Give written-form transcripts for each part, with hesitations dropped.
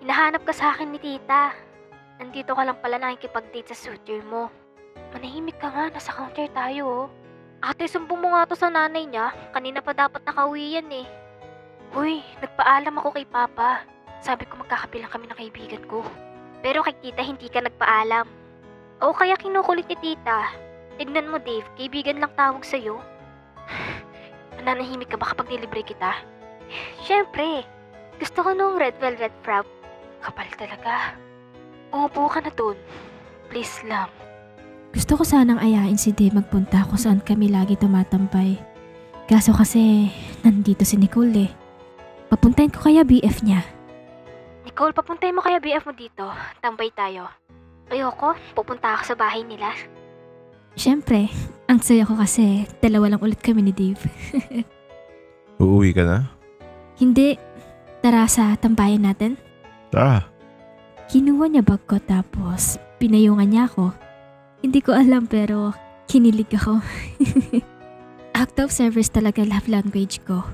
Hinahanap ka sa akin ni tita. Nandito ka lang pala nakikipag-date sa suitor mo. Manahimik ka nga, nasa counter tayo oh. Ate, sumbong mo nga to sa nanay niya. Kanina pa dapat nakauwi yan eh. Uy, nagpaalam ako kay Papa. Sabi ko magkakabilang kami ng kaibigan ko. Pero kay tita hindi ka nagpaalam. O kaya kinukulit ni tita. Tignan mo Dave, kaibigan lang tawag sa'yo. Mananahimik ka ba kapag nilibre kita? Siyempre, gusto ko nung red velvet frap. Kapal talaga. Umupo ka na dun. Please lang. Gusto ko sanang ayain si Dave magpunta kung saan kami lagi tumatampay. Kaso kasi, nandito si Nicole eh. Papuntahin ko kaya BF niya. Nicole, papuntay mo kaya BF mo dito. Tambay tayo. Ayoko, pupunta ako sa bahay nila. Siyempre, ang saya ko kasi dalawa lang ulit kami ni Dave. Uuwi ka na? Hindi, tara sa tambayan natin. Tara. Kinuha niya bag ko tapos pinayungan niya ako. Hindi ko alam pero kinilig ako. Act of service talaga love language ko.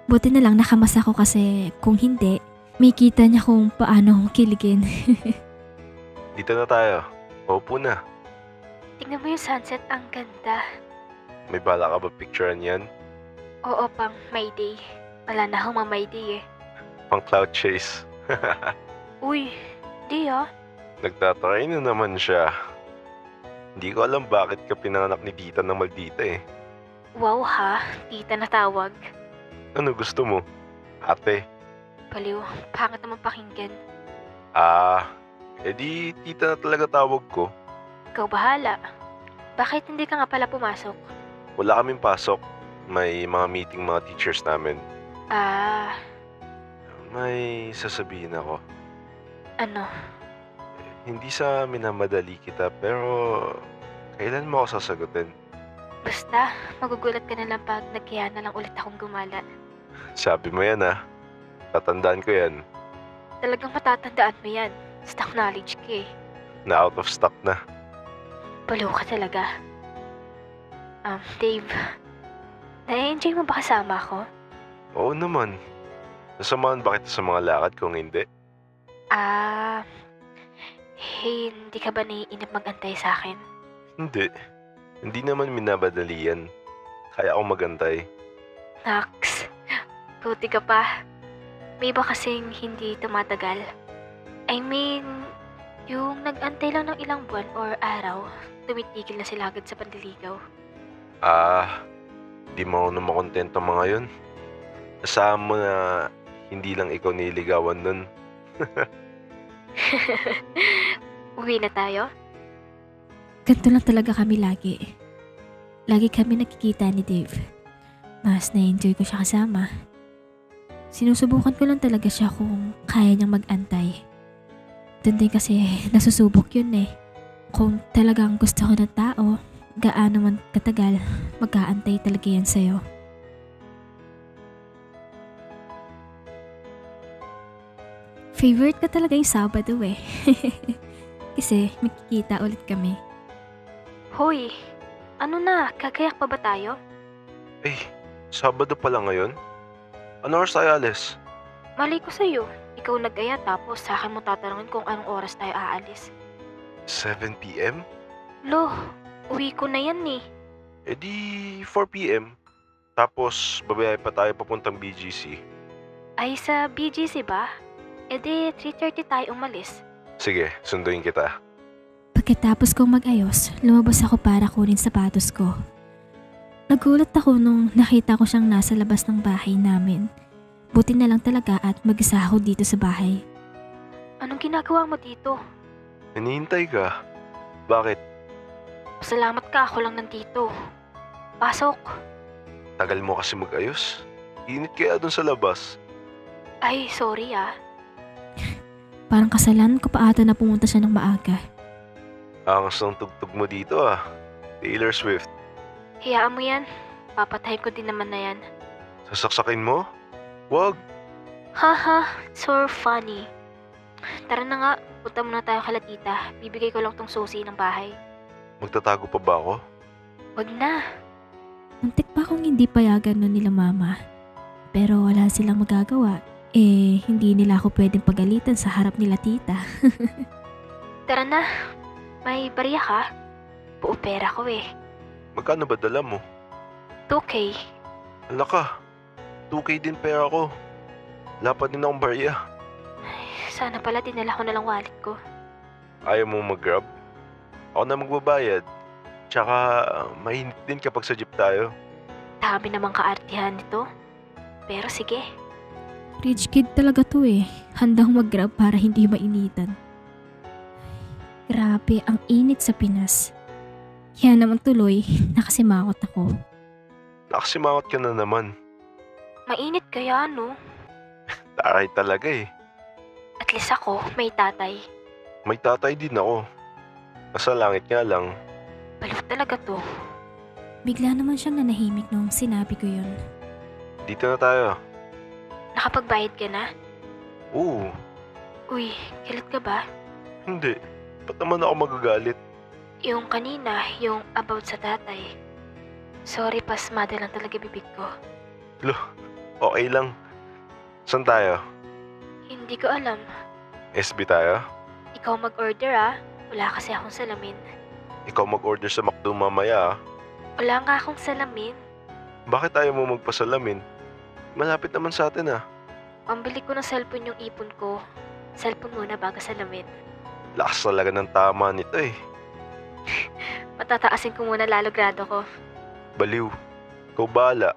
Buti na lang nakamasa ko kasi kung hindi, may kita niya kung paano akong kiligin. Dito na tayo. Paupo na. Tingnan mo yung sunset, ang ganda. May bala ka ba picturean yan? Oo, pang my day. Wala na akong my day eh. Pang cloud chase. Uy, di ah. Nagtatry na naman siya. Hindi ko alam bakit ka pinanganak ni Tita ng Maldita eh. Wow ha, tita na tawag. Ano gusto mo? Ate? Baliw, pangit naman pakinggan. Edi Tita na talaga tawag ko. Ikaw bahala. Bakit hindi ka nga pala pumasok? Wala kaming pasok. May mga meeting mga teachers namin. May sasabihin ako. Ano? Hindi sa minamadali kita pero kailan mo ako sasagutin? Basta, magugulat ka na lang pag nagkaya na lang ulit akong gumala. Sabi mo yan ah. Tatandaan ko yan. Talagang matatandaan mo yan. Stock knowledge ka eh. Na out of stock na. Baliw ka talaga. Dave, na-enjoy mo ba kasama ako? Oo naman. Nasamahan ba kita sa mga lakad kung hindi? Hindi ka ba naiinip mag-antay sa akin? Hindi. Hindi naman minabadali yan. Kaya akong magantay. Naks, buti ka pa. May iba kasing hindi tumatagal. I mean, yung nag-antay lang ng ilang buwan or araw, tumitigil na sila agad sa panliligaw. Di mo ako na makontento mga yun. Asahan mo na hindi lang ikaw niligawan nun. Uwi na tayo? Ganito lang talaga kami lagi. Lagi kami nakikita ni Dave. Mas na-enjoy ko siya kasama. Sinusubukan ko lang talaga siya kung kaya niyang mag-antay. Doon din kasi nasusubok yun eh. Kung talagang gusto ko ng tao, gaano man katagal, mag-aantay talaga yan sa'yo. Favorite ko talaga yung Sabado eh. Kasi makikita ulit kami. Hoy, ano na, kagayak pa ba tayo? Sabado pa lang ngayon? Ano oras tayo alis? Malay ko sa'yo, ikaw nag-aya tapos sa akin mo tatanungin kung anong oras tayo aalis. 7 p.m.? Lo, uwi ko na yan eh. Di 4 p.m. Tapos babayay pa tayo papuntang BGC. Ay sa BGC ba? Di 3:30 tayo umalis. Sige, sunduin kita. Pagkatapos kong mag-ayos, lumabas ako para kunin sapatos ko. Nagulat ako nung nakita ko siyang nasa labas ng bahay namin. Buti na lang talaga at mag-isa ako dito sa bahay. Anong ginagawa mo dito? Hinihintay ka. Bakit? Salamat ka, ako lang nandito. Pasok. Tagal mo kasi mag-ayos. Init kaya dun sa labas. Ay, sorry ah. Parang kasalanan ko pa ata na pumunta siya ng maaga. Angas ng tugtog mo dito ah. Taylor Swift. Hayaan mo yan. Papatayin ko din naman na yan. Sasaksakin mo? Wag. Haha, so funny. Tara na nga, punta muna tayo kala tita. Bibigay ko lang tong susi ng bahay. Magtatago pa ba ako? Wag na. Muntik pa akong hindi payagan nun nila mama. Pero wala silang magagawa. hindi nila ako pwedeng pagalitan sa harap nila tita. Tara na, may barya ka? Buo pera ko eh. Magkano ba dala mo? 2K. Ala ka, 2K din pera ko. Wala pa din akong barya. Sana pala dinala ko na lang wallet ko. Ayaw mo mag-grab? Ako na magbabayad. Tsaka mainit din kapag sa jeep tayo. Dami namang kaartihan nito. Pero sige. Rich kid talaga to eh. Handang mag-grab para hindi mainitan. Grabe, ang init sa Pinas. Kaya naman tuloy, nakasimangot ako. Nakasimangot ka na naman. Mainit kaya no? Taray talaga eh. At least ako, may tatay. May tatay din ako. Nasa langit nga lang. Baliw talaga to. Bigla naman siyang nanahimik nung sinabi ko yun. Dito na tayo. Nakapagbayad ka na? Oo, Uy, galit ka ba? hindi. Ba't naman ako magagalit? Yung kanina, yung about sa tatay. Sorry, pasmada lang talaga bibig ko. Okay lang. Saan tayo? Hindi ko alam. SB tayo? Ikaw mag-order ah. Wala kasi akong salamin. Ikaw mag-order sa McDo mamaya ah. Wala nga akong salamin. Bakit ayaw mo magpasalamin? Malapit naman sa atin ah. Pambili ko ng cellphone yung ipon ko. Cellphone muna bago salamin. Lakas talaga ng tama nito eh. Patataasin ko muna lalo grado ko. Baliw. Ikaw bahala.